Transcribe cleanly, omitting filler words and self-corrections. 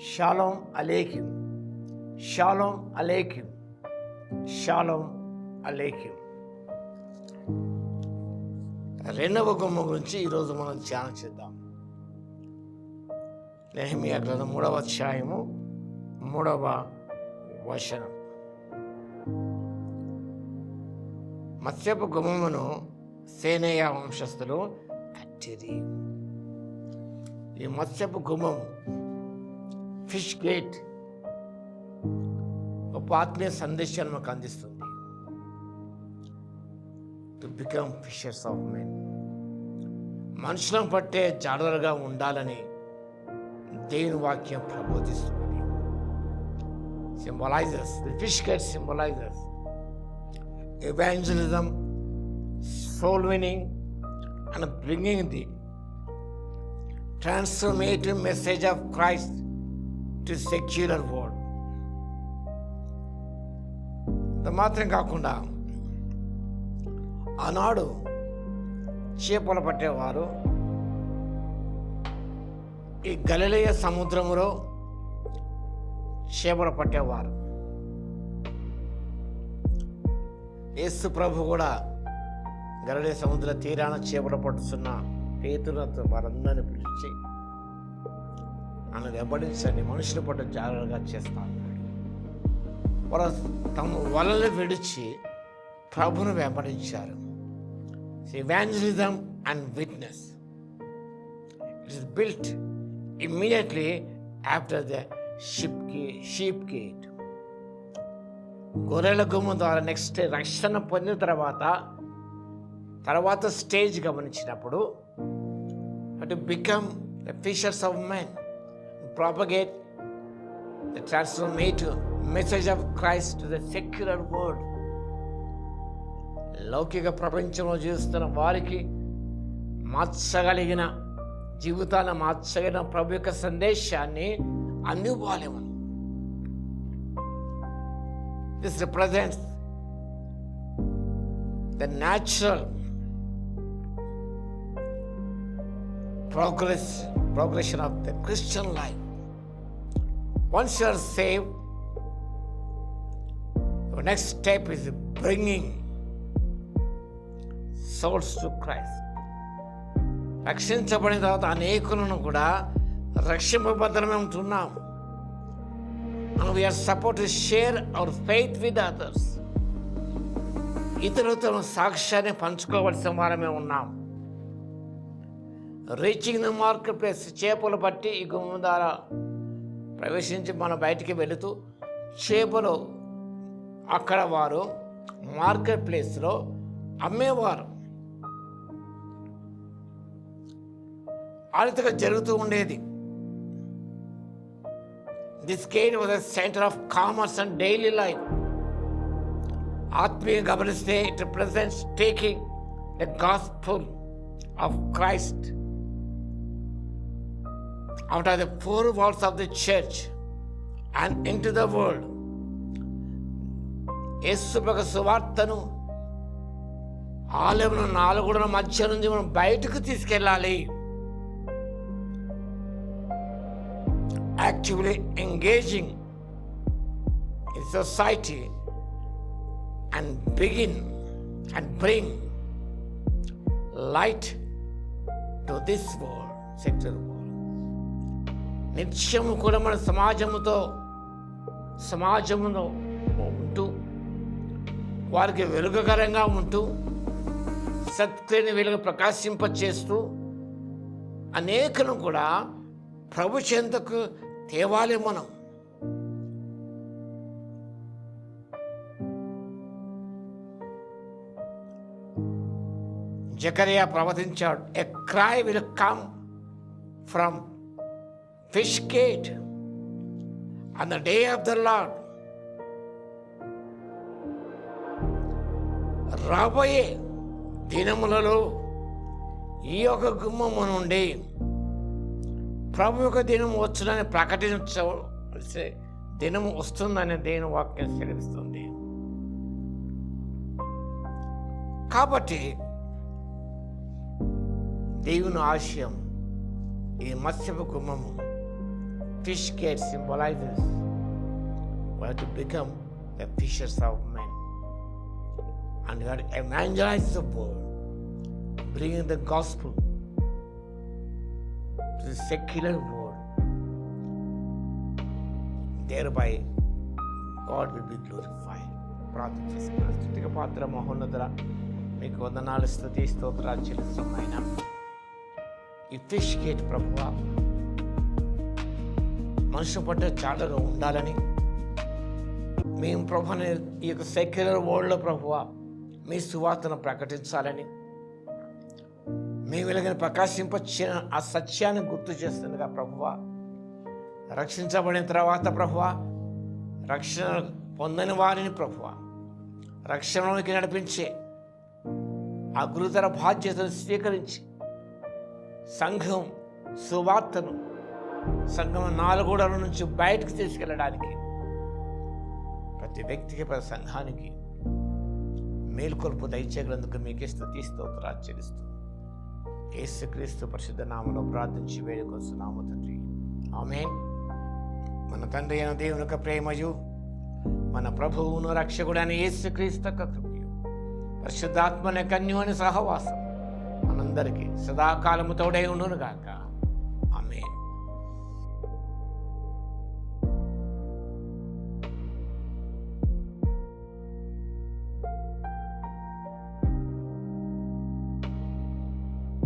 Shalom అలేకిం, షాలోమ్ అలేకిం, షాలోమ్ అలేకిం. రెండవ గుమ్మ గురించి ఈరోజు మనం ధ్యానం చేద్దాం. నెహెమీయా గ్రంథం 3వ అధ్యాయము 3వ వచనం. మత్స్యపు గుమ్మమును సేనయ వంశస్థులు కట్టిరి. ఈ మత్స్యపు గుమ్మము, ఫిష్ గేట్, ఒక ఆత్మీయ సందేశాన్ని మనకు అందిస్తుంది. To become fishers of men. మనుషులను పట్టే జాడలుగా ఉండాలని దేవుని వాక్యం ప్రబోధిస్తున్నది. Symbolizers, the fish gate symbolizers evangelism, soul winning, and bringing the transformative message of Christ to secular world. ఇది మాత్రం కాకుండా ఆనాడు చేపలు పట్టేవారు ఈ గలిలయ సముద్రములో చేపలు పట్టేవారు. యేసు ప్రభు కూడా గలిలయ సముద్ర తీరాన చేపలు పట్టుతున్న పేతురుతో వారందరినీ పిలిచి నన్ను వెంబడించండి, మనుషులు పట్టు జాగ్రత్తగా చేస్తాను. వారు తమ వలలు విడిచి ప్రభును వెంబడించారు. Evangelism and witness. It is built immediately after the sheep gate. గొర్రెల గుమ్మ ద్వారా నెక్స్ట్ రక్షణ పొందిన తర్వాత స్టేజ్ గమనించినప్పుడు to become the fishers of men, propagate the transformative message of Christ to the secular world. లౌకిక ప్రపంచంలో జీవిస్తున్న వారికి మార్చగలిగిన జీవితాన్ని మార్చగలిగిన ప్రభు యొక్క సందేశాన్ని అందివ్వాలి మనం. This represents the natural progression of the Christian life. Once you are saved, the next step is bringing souls to Christ. రక్షించబడిన తర్వాత అనేకులను కూడా రక్షింపబద్ధమే ఉంటున్నాం. And we are supposed to share our faith with others. ఇతరులతో సాక్ష్యాన్ని పంచుకోవలసిన వారమే ఉన్నాం. Reaching the market place. చేపలు పట్టి ఈ గుమ్మం ద్వారా ప్రవేశించి మనం బయటికి వెళుతూ చేపలు అక్కడ వారు మార్కెట్ ప్లేస్లో అమ్మేవారు. ఆడితగా జరుగుతూ ఉండేది. This gate was a center of commerce and daily life. ఆత్మీయ గమనిస్తే it represents taking the gospel of Christ out of the four walls of the church and into the world. యేసు యొక్క సువార్తను ఆలయమున నాలుగుల మధ్య నుంచి మనం బయటకు తీసుకెళ్ళాలి. Actively engaging in society and bring light to this world, secular world. నిత్యము కూడా మన సమాజములో ఉంటూ వారికి వెలుగుకరంగా ఉంటూ సత్యని వెలుగు ప్రకాశింపచేస్తూ అనేకను కూడా ప్రభు చెంతకు తేవాలి మనం. జకరియా ప్రవచించాడు, a cry will come from fish gate on the day of the Lord. రాబోయే దినములలో ఈ యొక్క గుమ్మము నుండి ప్రభు యొక్క దినం వచ్చునని ప్రకటించవలసే దినం వస్తుందని దేవుని వాక్యం సెలవిస్తుంది. కాబట్టి దేవుని ఆశయం ఈ మత్స్యపు గుమ్మము fish gate symbolizes we have to become the fishers of men. And you have to evangelize the world, bringing the gospel to the secular world. Thereby, God will be glorified. ప్రార్థన చేసుకున్నాను. స్తుతికి పాత్ర మహోన్నతుడా, మీకు వందనాలు, స్తుతి స్తోత్రాలు చెల్లిస్తున్నాయన. ఈ ఫిష్ గేట్ ప్రభువా మనుషు పట్ల చాటలో ఉండాలని మేము ప్రభుని ఈ యొక్క సెక్యులర్ వరల్డ్లో ప్రభువా మీ సువార్తను ప్రకటించాలని మేము వెలుగుని ప్రకాశింపచ్చిన ఆ సత్యాన్ని గుర్తు చేస్తుండగా ప్రభువా, రక్షించబడిన తర్వాత ప్రభువా, రక్షణ పొందని వారిని ప్రభువా రక్షణలోకి నడిపించే ఆ గురుతర బాధ్యతను స్వీకరించి సంఘం సువార్తను సంఘం నాలుగోడల నుంచి బయటకు తీసుకెళ్ళడానికి ప్రతి వ్యక్తికి ప్రతి సంఘానికి మేలుకొల్పు దయచేయగలందుకు మీకే స్తుతి స్తోత్రాలు చెల్లిస్తూ యేసుక్రీస్తు పరిశుద్ధ నామములో ప్రార్థించి వేడుకొస్తున్నాము తండ్రి, ఆమేన్. మన తండ్రి అయిన దేవుని యొక్క ప్రేమయు, మన ప్రభువును రక్షకుడైన యేసుక్రీస్తు యొక్క కృపయు, పరిశుద్ధాత్మని కన్యుని సహవాసం మనందరికీ సదాకాలము తోడై ఉండును గాక. ఆమేన్.